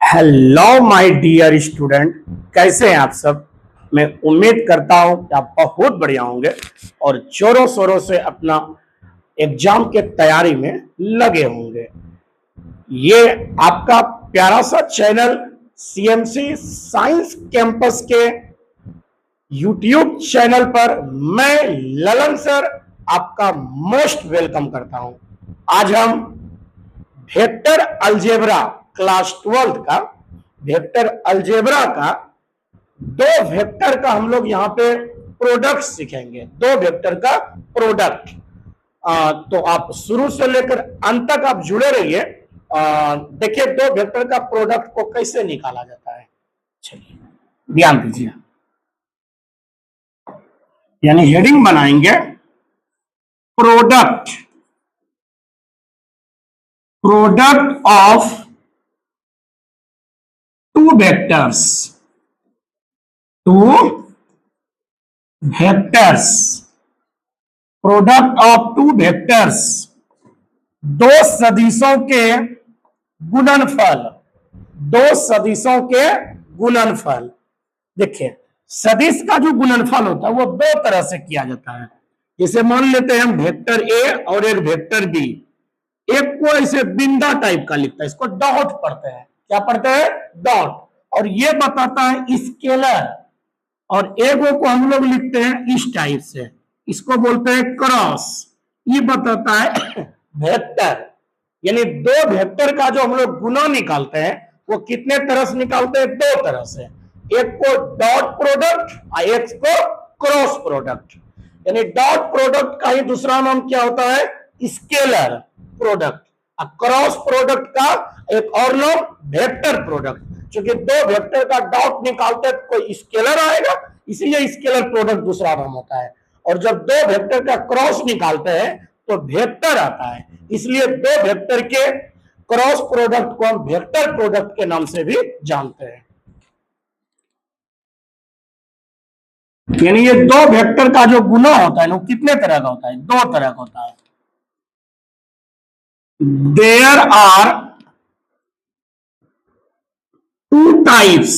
Hello my dear student, कैसे हैं आप सब। मैं उम्मीद करता हूं कि आप बहुत बढ़िया होंगे और जोरों शोरों से अपना एग्जाम के तैयारी में लगे होंगे। ये आपका प्यारा सा चैनल सीएमसी साइंस कैंपस के यूट्यूब चैनल पर मैं ललन सर आपका मोस्ट वेलकम करता हूं। आज हम वेक्टर अलजेब्रा क्लास 12 का वेक्टर अलजेब्रा का दो वेक्टर का हम लोग यहाँ पे प्रोडक्ट सीखेंगे। दो वेक्टर का प्रोडक्ट। तो आप शुरू से लेकर अंत तक आप जुड़े रहिए। देखिए दो वेक्टर का प्रोडक्ट को कैसे निकाला जाता है। चलिए ध्यान दीजिए, यानी हेडिंग बनाएंगे product product of two vectors product of two vectors, दो सदिशों के गुणनफल। दो सदिशों के गुणनफल। देखिए सदिश का जो गुणनफल होता है वो दो तरह से किया जाता है। जैसे मान लेते हैं हम वेक्टर ए और एक वेक्टर बी। एक को ऐसे बिंदा टाइप का लिखता है, इसको डॉट पढ़ते हैं। क्या पढ़ते हैं? डॉट। और ये बताता है स्केलर। और एगो को हम लोग लिखते हैं इस टाइप से, इसको बोलते हैं क्रॉस। ये बताता है वेक्टर। यानी दो वेक्टर का जो हम लोग गुना निकालते हैं वो कितने तरह से निकालते हैं? दो तरह से। एक को डॉट प्रोडक्ट और एक को क्रॉस प्रोडक्ट। यानी डॉट प्रोडक्ट का ही दूसरा नाम क्या होता है? Scalar product. और क्रॉस प्रोडक्ट का एक और नाम वेक्टर प्रोडक्ट। क्योंकि दो वेक्टर का डॉट निकालते हैं तो कोई स्केलर आएगा, इसीलिए स्केलर प्रोडक्ट दूसरा नाम होता है। और जब दो वेक्टर का क्रॉस निकालते हैं तो वेक्टर आता है, इसलिए दो वेक्टर के क्रॉस प्रोडक्ट को हम वेक्टर प्रोडक्ट के नाम से भी जानते हैं। यानी ये दो वेक्टर का जो गुना होता है वो कितने तरह का होता है? दो तरह का होता है। There are two types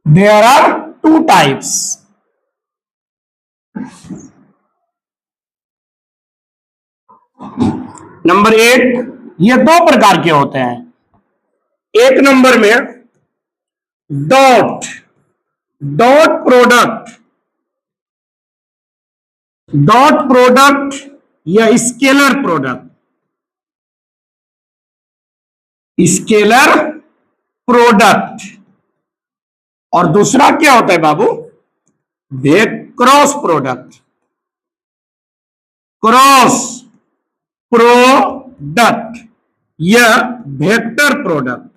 there are two types. नंबर 8, ये दो प्रकार के होते हैं। एक नंबर में डॉट डॉट प्रोडक्ट या स्केलर प्रोडक्ट। और दूसरा क्या होता है बाबू? क्रॉस प्रोडक्ट या वेक्टर प्रोडक्ट।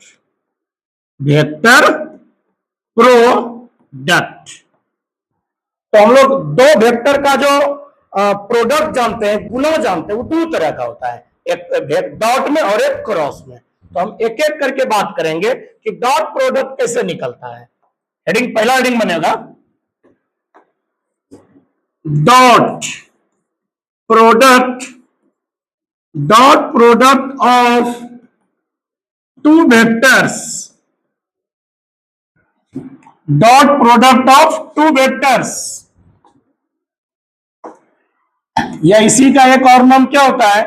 तो हम लोग दो वेक्टर का जो प्रोडक्ट जानते हैं, गुना जानते हैं, वो दो तरह का होता है, एक डॉट में और एक क्रॉस में। तो हम एक एक करके बात करेंगे कि डॉट प्रोडक्ट कैसे निकलता है। हेडिंग, पहला हेडिंग बनेगा dot product of two vectors. Dot product of two vectors, या इसी का एक और नाम क्या होता है?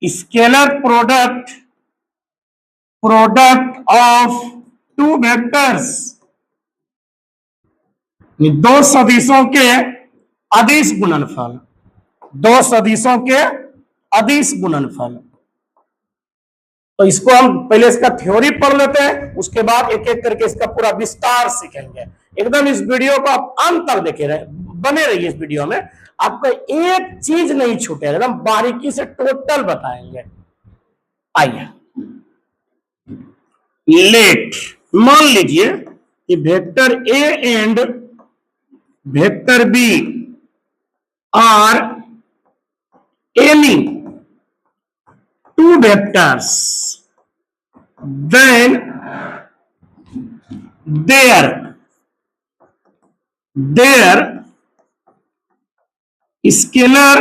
Scalar product of two vectors. दो सदिशों के अदिश गुणनफल। दो सदिशों के अदिश गुणनफल। तो इसको हम पहले इसका थ्योरी पढ़ लेते हैं, उसके बाद एक एक करके इसका पूरा विस्तार सीखेंगे। एकदम इस वीडियो को आप अंत तक देखे रहे, बने रहिए इस वीडियो में। आपको एक चीज नहीं छूटेगा, एकदम बारीकी से टोटल बताएंगे। आइए, लेट मान लीजिए कि vector A and vector B are any two vectors, then their scalar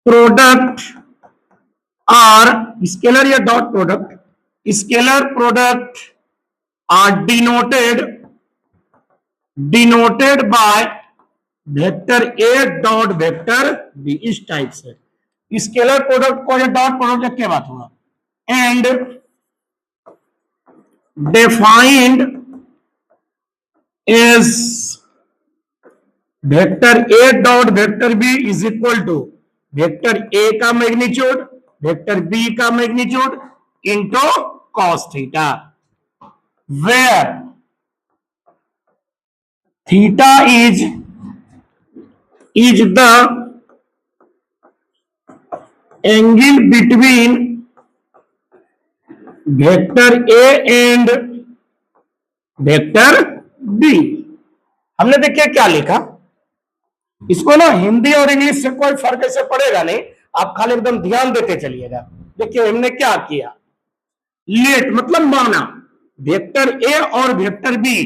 product are scalar या dot product, scalar product are denoted by vector A dot vector B. इस टाइप से स्केलर प्रोडक्ट को या dot product क्या बात हुआ, and defined as vector A dot vector B is equal to vector A का magnitude vector B का magnitude into cos theta, where theta is the angle between vector A and vector B. हमने देखिए क्या लिखा, इसको ना हिंदी और English से कोई फर्क ऐसे पड़ेगा नहीं, आप खाली एकदम ध्यान देते चलिएगा। देखिए हमने क्या किया, लेट मतलब माना वेक्टर ए और वेक्टर बी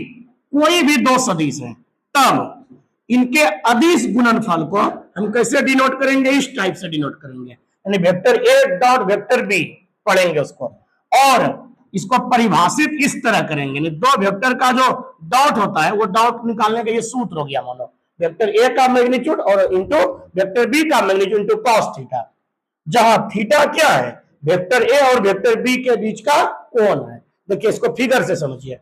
कोई भी दो सदिश हैं, तब इनके अदिश गुणनफल को हम कैसे डिनोट करेंगे, इस टाइप से डिनोट करेंगे, यानी vector A dot vector B पढ़ेंगे उसको, और इसको परिभाषित इस तरह करेंगे, दो वेक्टर का जो डॉट होता है वो डॉट निकालने का ये सूत्र हो गया, मानो वेक्टर ए का मैग्नीट्यूड और इंटू वेक्टर बी का मैग्नीट्यूड इंटू कॉस थीटा, जहां थीटा क्या है, वेक्टर ए और वेक्टर बी के बीच का कोण है। देखिए इसको फिगर से समझिए,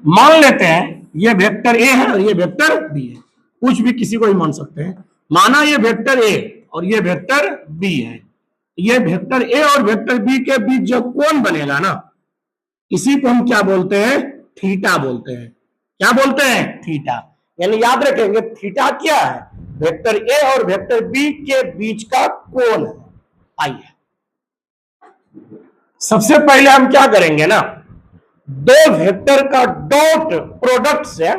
मान लेते हैं ये वेक्टर ए है और ये वेक्टर बी है, कुछ भी किसी को ही मान सकते हैं, माना ये वेक्टर ए और ये वेक्टर बी है, ये वेक्टर ए और वेक्टर बी के बीच जो कोण बनेगा ना, इसी को हम क्या बोलते हैं, थीटा बोलते हैं। क्या बोलते हैं, थीटा। यानी याद रखेंगे थीटा क्या है, वेक्टर ए और वेक्टर बी के बीच का कोण है। आइए सबसे पहले हम क्या करेंगे ना, दो वेक्टर का डॉट प्रोडक्ट से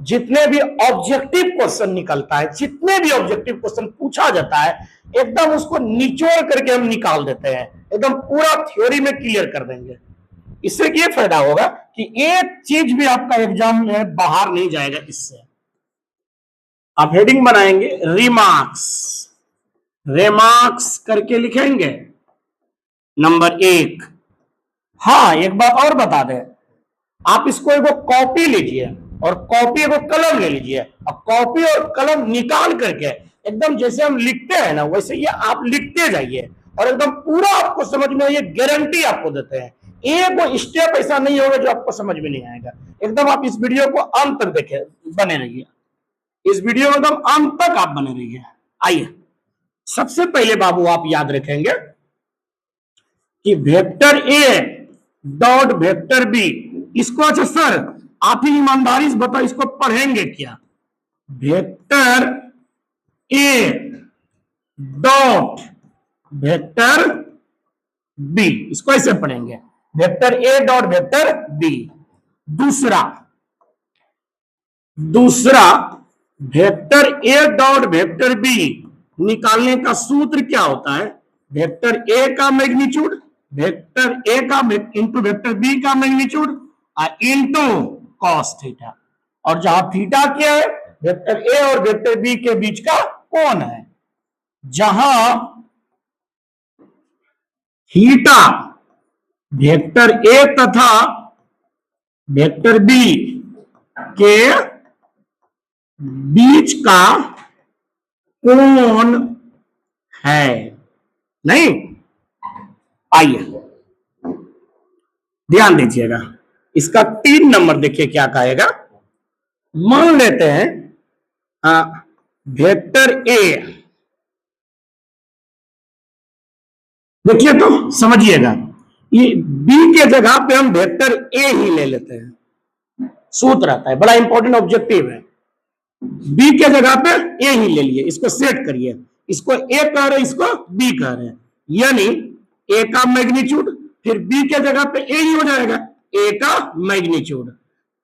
जितने भी ऑब्जेक्टिव क्वेश्चन निकलता है, जितने भी ऑब्जेक्टिव क्वेश्चन पूछा जाता है, एकदम उसको निचोड़ करके हम निकाल देते हैं, एकदम पूरा थ्योरी में क्लियर कर देंगे। इससे ये फायदा होगा कि एक चीज भी आपका एग्जाम में बाहर नहीं जाएगा। इससे आप हेडिंग बनाएंगे रिमार्क्स, रिमार्क्स करके लिखेंगे नंबर 1। हाँ एक बात और बता दें, आप इसको एक कॉपी लीजिए और कॉपी को कलम ले लीजिए, और कॉपी और कलम निकाल करके एकदम जैसे हम लिखते हैं ना वैसे ये आप लिखते जाइए, और एकदम पूरा आपको समझ में, ये गारंटी आपको देते हैं। एक स्टेप ऐसा नहीं होगा जो आपको समझ में नहीं आएगा। एकदम आप इस वीडियो को अंत तक देखे बने रहिए, इस वीडियो में एकदम अंत तक आप बने रहिए। आइए सबसे पहले बाबू आप याद रखेंगे कि vector A dot vector B, इसको अच्छा सर आप ही ईमानदारी से बताओ इसको पढ़ेंगे क्या, vector A dot vector B, इसको ऐसे पढ़ेंगे vector A dot vector B. दूसरा vector A dot vector B निकालने का सूत्र क्या होता है, वेक्टर ए का मैग्नीट्यूड वेक्टर ए का इंटू वेक्टर बी का मैग्नीट्यूड इंटू कॉस थीटा, और जहां थीटा क्या है, वेक्टर ए और वेक्टर बी के बीच का कोण है, जहां थीटा वेक्टर ए तथा वेक्टर बी के बीच का कोण है। नहीं, आइए ध्यान दीजिएगा, इसका 3 नंबर देखिए क्या कहेगा। मान लेते हैं वेक्टर ए, देखिए तो समझिएगा, ये बी के जगह पे हम वेक्टर ए ही ले लेते हैं, सूत्र आता है, बड़ा इंपॉर्टेंट ऑब्जेक्टिव है। बी के जगह पे ए ही ले लिए, इसको सेट करिए, इसको ए कह रहे हैं, इसको बी कह रहे हैं, यानी ए का मैग्नीट्यूड फिर बी के जगह पे ए ही हो जाएगा, ए का मैग्नीट्यूड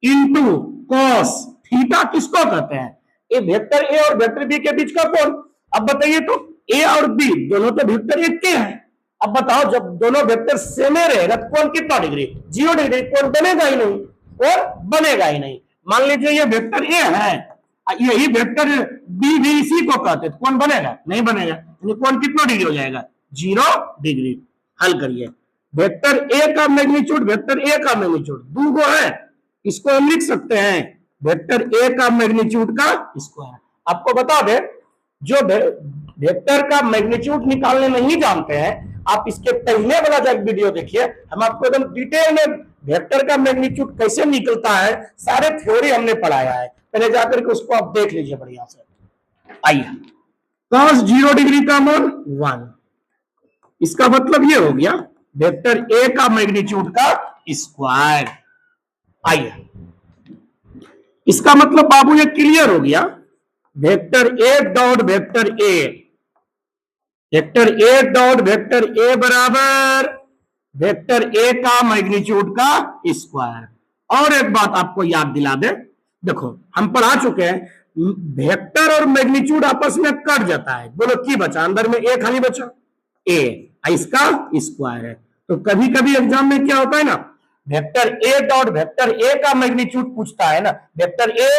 इंटू कॉस थीटा। किसको कहते हैं, ये वेक्टर ए और वेक्टर बी के बीच का कोण। अब बताइए तो ए और बी दोनों तो वेक्टर एक के हैं, अब बताओ जब दोनों वेक्टर सेम रहेगा तो कोण कितना डिग्री, 0 डिग्री, कोण बनेगा ही नहीं, कोण बनेगा ही नहीं। मान लीजिए ये वेक्टर ए है, यही वेक्टर बी भी इसी को कहते, तो कौन बनेगा? नहीं बनेगा। यानी कौन कितना डिग्री हो जाएगा? 0 डिग्री। हल करिए। वेक्टर ए का मैग्नीट्यूड, वेक्टर ए का मैग्नीट्यूड दो गो है, इसको हम लिख सकते हैं वेक्टर ए का मैग्नीट्यूड का स्क्वायर। आपको बता दे, जो वेक्टर का मैग्नीट्यूड निकालने नहीं जानते हैं, आप इसके पहले वाला जो वीडियो देखिए, हम आपको एकदम डिटेल में वेक्टर का मैग्नीट्यूड कैसे निकलता है सारे थ्योरी हमने पढ़ाया है, पहले जाकर के उसको आप देख लीजिए बढ़िया से। आइए, cos 0 डिग्री का मान 1, इसका मतलब ये हो गया वेक्टर ए का मैग्नीट्यूड का स्क्वायर। आइए, इसका मतलब बाबू ये क्लियर हो गया, vector A dot vector A, vector A dot vector ए बराबर वेक्टर ए का मैग्नीट्यूड का स्क्वायर। और एक बात आपको याद दिला दे, देखो हम पढ़ा चुके हैं, वेक्टर और मैग्नीट्यूड आपस में कट जाता है, बोलो की बचा? अंदर में ए खाली बचा, ए, इसका स्क्वायर है। तो कभी कभी एग्जाम में क्या होता है ना, vector A dot vector A का मैग्नीट्यूड पूछता है ना, वेक्टर ए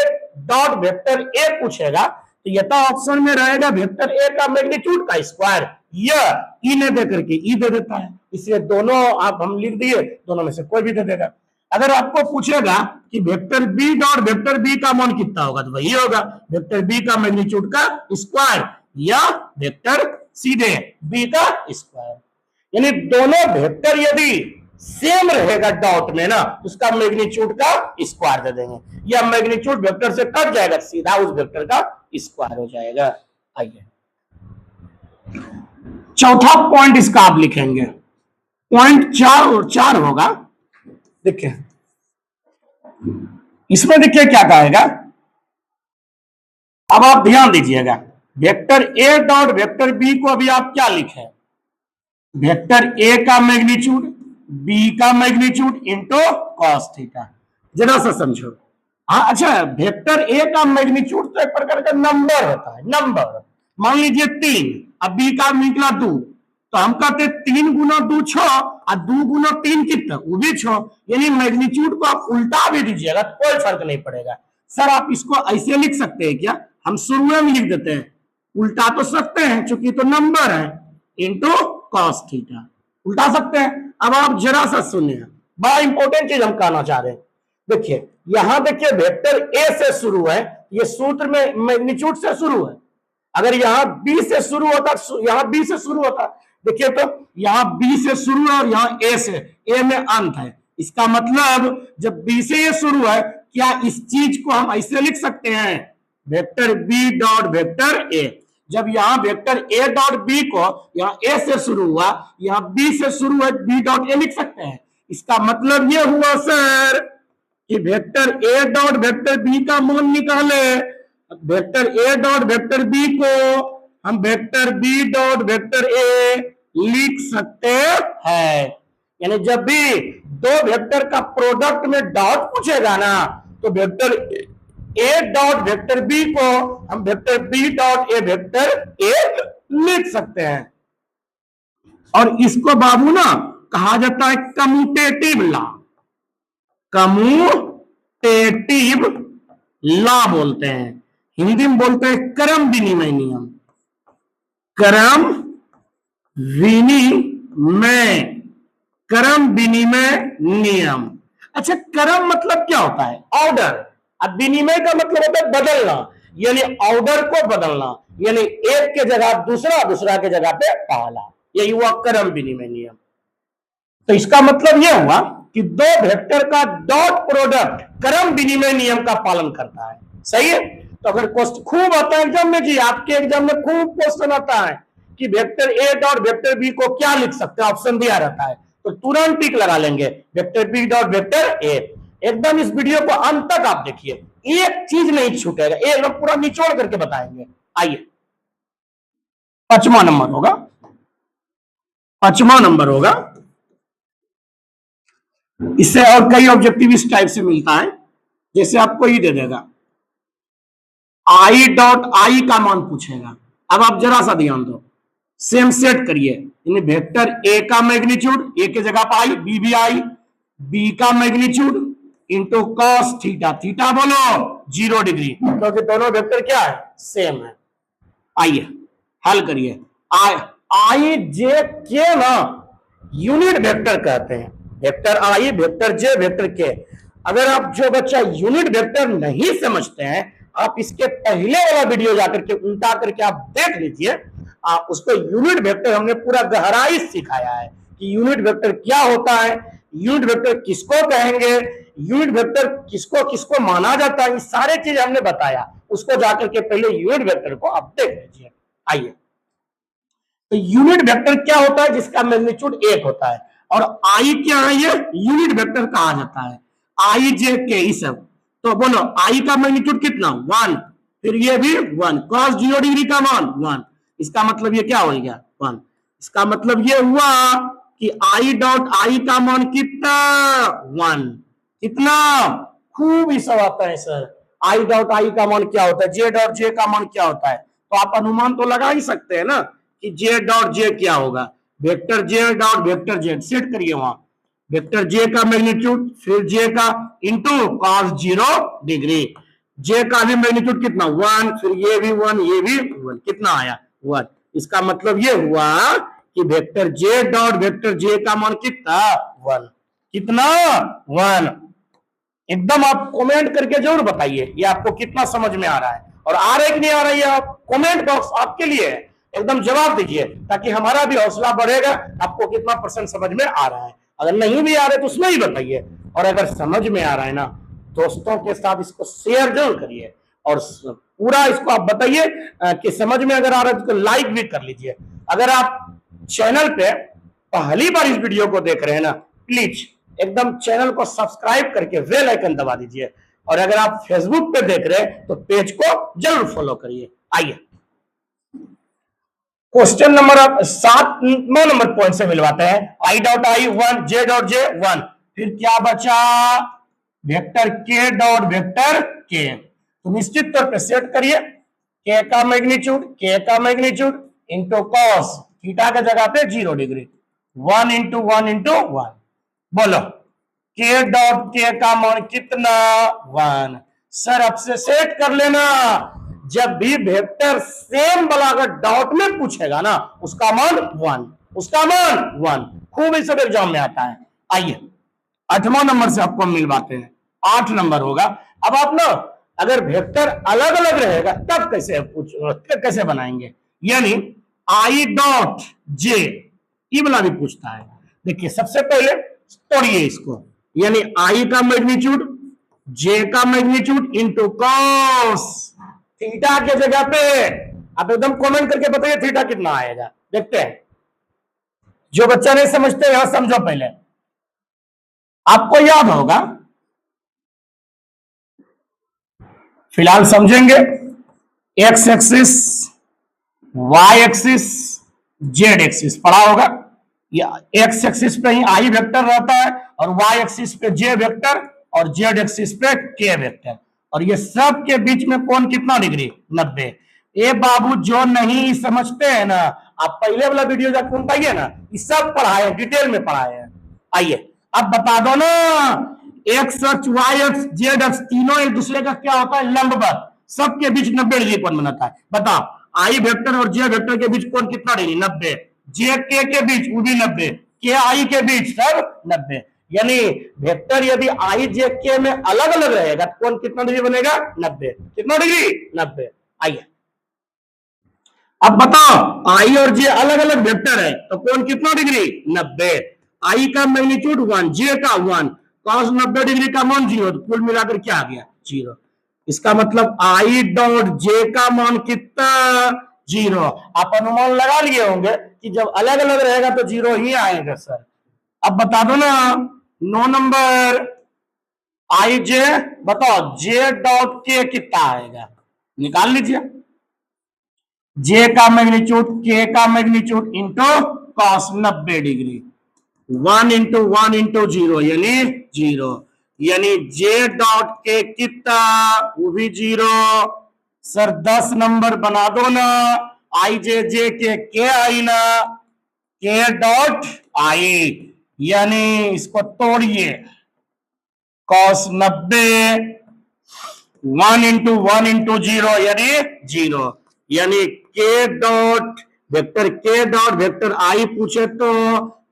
डॉट वेक्टर ए पूछेगा तो यथा ऑप्शन में रहेगा वेक्टर ए का मैग्नीट्यूड का स्क्वायर, यह ई ने दे करके ई दे देता है, इसलिए दोनों आप हम लिख दिए, दोनों में से कोई भी दे देगा। अगर आपको पूछेगा कि vector B dot vector B का मान कितना होगा, तो वही होगा वेक्टर बी का मैग्नीट्यूड का स्क्वायर या वेक्टर सीधे बी का स्क्वायर। यानी दोनों वेक्टर यदि सेम रहेगा डॉट में ना, उसका मैग्नीट्यूड का स्क्वायर दे देंगे, या मैग्नीट्यूड वेक्टर से कट जाएगा, सीधा उस वेक्टर का स्क्वायर हो जाएगा। आइए, चौथा पॉइंट इसका आप लिखेंगे, पॉइंट 4 और 4 होगा। देखिए इसमें देखिए क्या कहेगा, अब आप ध्यान दीजिएगा, vector A dot vector B को अभी आप क्या लिखे, वेक्टर ए का मैग्नीट्यूड बी का मैग्नीट्यूड इंटू कॉस थीटा। जरा सा समझो। हाँ अच्छा, वेक्टर ए का मैग्नीट्यूड तो एक प्रकार का नंबर होता है, नंबर। मान लीजिए 3, अब बी का निकला 2, तो हम कहते 3 गुना 2 6 और 2 गुना 3 कितना, वो भी 6। यानी मैग्नीट्यूड को आप उल्टा भी दीजिएगा तो कोई फर्क नहीं पड़ेगा। सर आप इसको ऐसे लिख सकते हैं क्या? हम शुरू में लिख देते हैं, उल्टा तो सकते हैं चूंकि तो नंबर है, इंटू कॉस थीटा, उल्टा सकते हैं। अब आप जरा सा सुनिए, बड़ा इंपॉर्टेंट चीज हम कहना चाह रहे हैं। देखिए यहां देखिए वेक्टर ए से शुरू है, ये सूत्र में मैग्नीट्यूड से शुरू है। अगर यहां बी से शुरू होता, यहां बी से शुरू होता, देखिए तो यहां बी से शुरू है और यहां ए से, ए में अंत है। इसका मतलब जब बी से ये शुरू है, क्या इस चीज को हम ऐसे लिख सकते हैं, vector B dot vector A. जब यहां वेक्टर ए डॉट बी को यहां ए से शुरू हुआ, यहां बी से शुरू है, बी डॉट ए लिख सकते हैं। इसका मतलब ये हुआ सर कि vector A dot vector B का मान निकाले, vector A dot vector B को हम vector B dot vector A लिख सकते हैं। यानी जब भी दो वेक्टर का प्रोडक्ट में डॉट पूछेगा ना, तो vector A dot vector B को हम vector B dot A vector A लिख सकते हैं। और इसको बाबू ना कहा जाता है कम्यूटेटिव लॉ, कम्यूटेटिव लॉ बोलते हैं, हिंदी में बोलते हैं क्रम विनिमय नियम, क्रम विनिमय, क्रम विनिमय नियम। अच्छा, क्रम मतलब क्या होता है? ऑर्डर। अब विनिमय का मतलब होता है बदलना, यानी ऑर्डर को बदलना, यानी एक के जगह दूसरा, दूसरा के जगह पे पहला, यही हुआ क्रम विनिमय नियम। तो इसका मतलब यह हुआ कि दो वेक्टर का डॉट प्रोडक्ट क्रम विनिमय नियम का पालन करता है। सही है? तो अगर क्वेश्चन खूब आता है एग्जाम में जी, आपके एग्जाम में खूब क्वेश्चन आता है कि vector A dot vector B को क्या लिख सकते हैं, ऑप्शन दिया रहता है, तो तुरंत टिक लगा लेंगे vector B dot vector A. एकदम इस वीडियो को अंत तक आप देखिए, एक चीज नहीं छूटेगा, एक लोग पूरा निचोड़ करके बताएंगे। आइए, पांचवा नंबर होगा, पांचवा नंबर होगा, इससे और कई ऑब्जेक्टिव इस टाइप से मिलता है, जैसे आपको ही दे देगा आई डॉट आई का मान पूछेगा। अब आप जरा सा ध्यान दो, सेम सेट करिए, यानी वेक्टर ए का मैग्नीट्यूड, ए के जगह पर आई, बी भी आई, बी का magnitude into cos theta, theta बोलो 0 डिग्री, क्योंकि दोनों वेक्टर क्या है, सेम है। आइए हल करिए। आई जे के ना यूनिट वेक्टर कहते हैं, वेक्टर आई, वेक्टर जे, वेक्टर के। अगर आप जो बच्चा यूनिट वेक्टर नहीं समझते हैं, आप इसके पहले वाला वीडियो जाकर के उल्टा करके आप देख लीजिए, उसको यूनिट वेक्टर हमने पूरा गहराई सिखाया है कि यूनिट वेक्टर क्या होता है, यूनिट वेक्टर किसको कहेंगे, यूनिट वेक्टर किसको किसको माना जाता है, ये सारे चीज हमने बताया। उसको जाकर के पहले यूनिट वेक्टर को आप देख लीजिए। आइए, तो यूनिट वेक्टर क्या होता है, जिसका मैग्नीट्यूड 1 होता है, और आई क्या है, ये यूनिट वेक्टर कहा जाता है। आई जे के ये सब, तो बोलो आई का मैग्नीट्यूड कितना, 1, फिर ये भी 1, cos 0 डिग्री का मान 1, इसका मतलब ये क्या हो गया 1। इसका मतलब ये हुआ कि आई डॉट आई का मान कितना 1, कितना, खूब ही सब आता है सर। आई डॉट आई का मान क्या होता है, जे डॉट जे का मान क्या होता है, तो आप अनुमान तो लगा ही सकते हैं ना कि जे डॉट जे क्या होगा, vector J dot vector Z, set करिए वहां, वेक्टर जे का मैग्नीट्यूड फिर जे का इंटू cos 0 डिग्री, जे का भी मैग्नीट्यूड कितना 1, फिर ये भी 1, ये भी 1, कितना आया 1। इसका मतलब ये हुआ कि वेक्टर जे डॉट वेक्टर जे का मान कितना 1, कितना 1। एकदम आप कमेंट करके जरूर बताइए ये आपको कितना समझ में आ रहा है, और आ रहा है कि नहीं आ रहा है, आप कमेंट बॉक्स आपके लिए है, एकदम जवाब दीजिए ताकि हमारा भी हौसला बढ़ेगा, आपको कितना परसेंट समझ में आ रहा है। अगर नहीं भी आ रहा है तो उसमें ही बताइए, और अगर समझ में आ रहा है ना, दोस्तों के साथ इसको शेयर जरूर करिए, और पूरा इसको आप बताइए कि समझ में अगर आ रहा है तो लाइक भी कर लीजिए। अगर आप चैनल पे पहली बार इस वीडियो को देख रहे हैं ना, प्लीज एकदम चैनल को सब्सक्राइब करके बेल आइकन दबा दीजिए, और अगर आप फेसबुक पे देख रहे हैं तो पेज को जरूर फॉलो करिए। आइए क्वेश्चन नंबर 7, 9 नंबर पॉइंट से मिलवाते हैं। I dot I 1, J dot J 1, फिर क्या बचा, वेक्टर के डॉट वेक्टर के, तो निश्चित तौर पे सेट करिए, के का मैग्नीट्यूड इंटू कॉस थीटा के जगह पे 0 डिग्री, 1 इंटू 1 इंटू 1, बोलो के डॉट के का मान कितना 1। सर अब से सेट कर लेना, जब भी वेक्टर सेम वाला अगर डॉट में पूछेगा ना, उसका मान 1, उसका मान 1, खूब ही सब एग्जाम में आता है। आइए 8वां नंबर से आपको मिलवाते हैं, 8 नंबर होगा। अब आप ना अगर वेक्टर अलग अलग रहेगा तब कैसे बनाएंगे, यानी आई डॉट जे ये वाला भी पूछता है। देखिए सबसे पहले तोड़िए इसको, यानी आई का मैग्नीट्यूड जे का मैग्नीट्यूड इंटू कॉस थीटा के जगह पे आप एकदम कमेंट करके बताइए थीटा कितना आएगा, देखते हैं। जो बच्चा नहीं समझते यहां समझो, पहले आपको याद होगा, फिलहाल समझेंगे, X axis, Y axis, Z axis पढ़ा होगा। एक्स एक्सिस पे ही आई वेक्टर रहता है, और वाई एक्सिस पे जे वेक्टर, और जेड एक्सिस पे के वेक्टर, और ये सब के बीच में कौन कितना डिग्री 90। ए बाबू जो नहीं समझते हैं ना, आप पहले वाला वीडियो जाकर उनकाइए ना, ये सब पढ़ाए डिटेल में पढ़ाए हैं। आइए अब बता दो ना, एक्स अक्ष, वाई अक्ष, जेड अक्ष तीनों एक दूसरे का क्या होता है, लंबवत, सबके बीच 90 डिग्री कोण बनाता है। बताओ आई वेक्टर और जे वेक्टर के बीच कोण कितना डिग्री 90, जे के बीच वो भी 90, के आई के बीच सब 90, यानी वेक्टर यदि आई जे के में अलग अलग रहेगा तो कोण कितना डिग्री बनेगा 90, कितना डिग्री 90। आइए अब बताओ आई और जे अलग अलग वेक्टर है तो कोण कितना डिग्री 90, आई का मैग्नीट्यूड 1, जे का 1, cos 90 डिग्री का मान 0, तो कुल मिलाकर क्या आ गया 0। इसका मतलब आई डॉट जे का मान कितना 0। आप अनुमान लगा लिए होंगे कि जब अलग अलग रहेगा तो 0 ही आएगा सर। अब बता दो ना 9 नंबर, आई जे बताओ जे डॉट के कितना आएगा, निकाल लीजिए, जे का मैग्नीट्यूड के का magnitude into cos 90 degree, 1 into 1 into 0 यानी 0, यानी जे डॉट के कितना वो भी 0। सर 10 नंबर बना दो ना, आई जे के आई ना, के डॉट आई, यानी इसको तोड़िए, cos 90 1 into 0 यानी 0, यानी k डॉट वेक्टर आई पूछे तो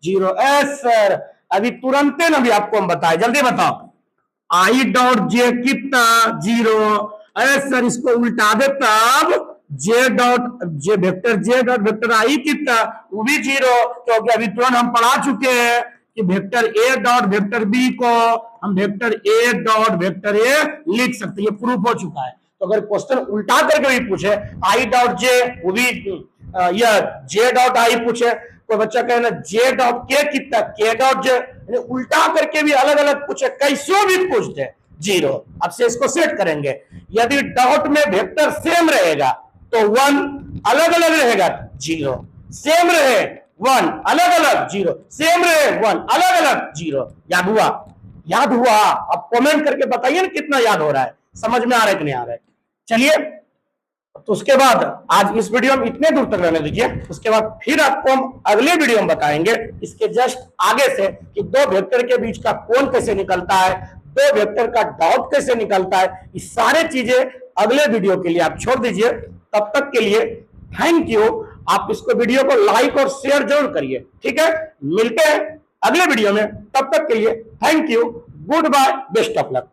0। सर अभी तुरंत ना भी आपको हम बताए, जल्दी बताओ। आई डॉट जे कितना 0। अरे सर इसको उल्टा दे तब जे डॉट वेक्टर आई कितना वो भी 0, क्योंकि अभी तुरंत हम पढ़ा चुके हैं कि vector A dot vector B को हम vector A dot vector A लिख सकते हैं, ये प्रूफ हो चुका है। तो अगर क्वेश्चन उल्टा करके भी पूछे आई डॉट जे वो भी या जे डॉट आई पूछे, कोई बच्चा कहे ना जे डॉट के कितना के डॉट जे, उल्टा करके भी अलग अलग पूछे, कैसे भी पूछते 0। अब से इसको सेट करेंगे, यदि डॉट में वेक्टर सेम रहेगा तो 1, अलग अलग रहेगा 0, सेम रहे 1 अलग अलग 0, सेम रहे 1 अलग अलग 0। याद हुआ? याद हुआ? अब कमेंट करके बताइए ना कितना याद हो रहा है, समझ में आ रहा है कि नहीं आ रहा है। चलिए तो उसके बाद आज इस वीडियो में इतने दूर तक रहने दीजिए, उसके बाद फिर आपको हम अगले वीडियो में बताएंगे इसके जस्ट आगे से कि दो वेक्टर के बीच का कोण कैसे निकलता है, दो वेक्टर का डॉट कैसे निकलता है। ये सारे चीजें अगले वीडियो के लिए आप छोड़ दीजिए। तब तक के लिए थैंक यू। आप इसको वीडियो को लाइक और शेयर जरूर करिए, ठीक है। मिलते हैं अगले वीडियो में, तब तक के लिए thank you, goodbye, best of luck.